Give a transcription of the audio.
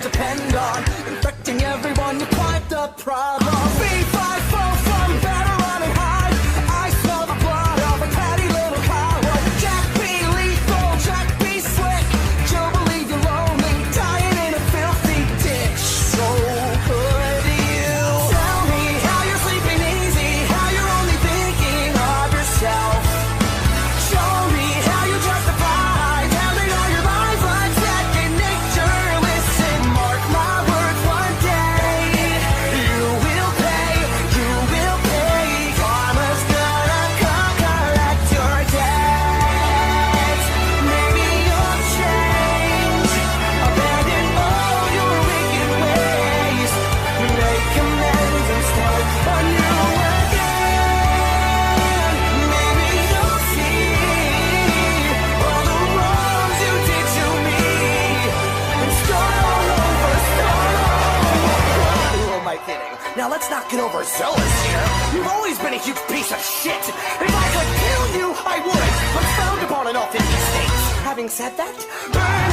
depend on. Infecting everyone, you're quite the problem. B5 fall from better running high. I smell the blood of a catty little coward. Jack B lethal, Jack B slick. You'll believe you're lonely, dying in a filthy ditch. So could you tell me how you're sleeping easy, how you're only thinking of yourself? Show me how you justify telling all your lies like second nature. Listen, mark my words, one day you will pay, you will pay. Karma's gonna come collect your debts. Maybe you'll change, abandon all your wicked ways, make amends and start anew again. Maybe you'll see all the wrongs you did to me and start all over, start all over. Who am I kidding? Now let's not get overzealous here. You've always been a huge piece of shit. If I could kill you, I would, but found upon an authentic state. Having said that, burn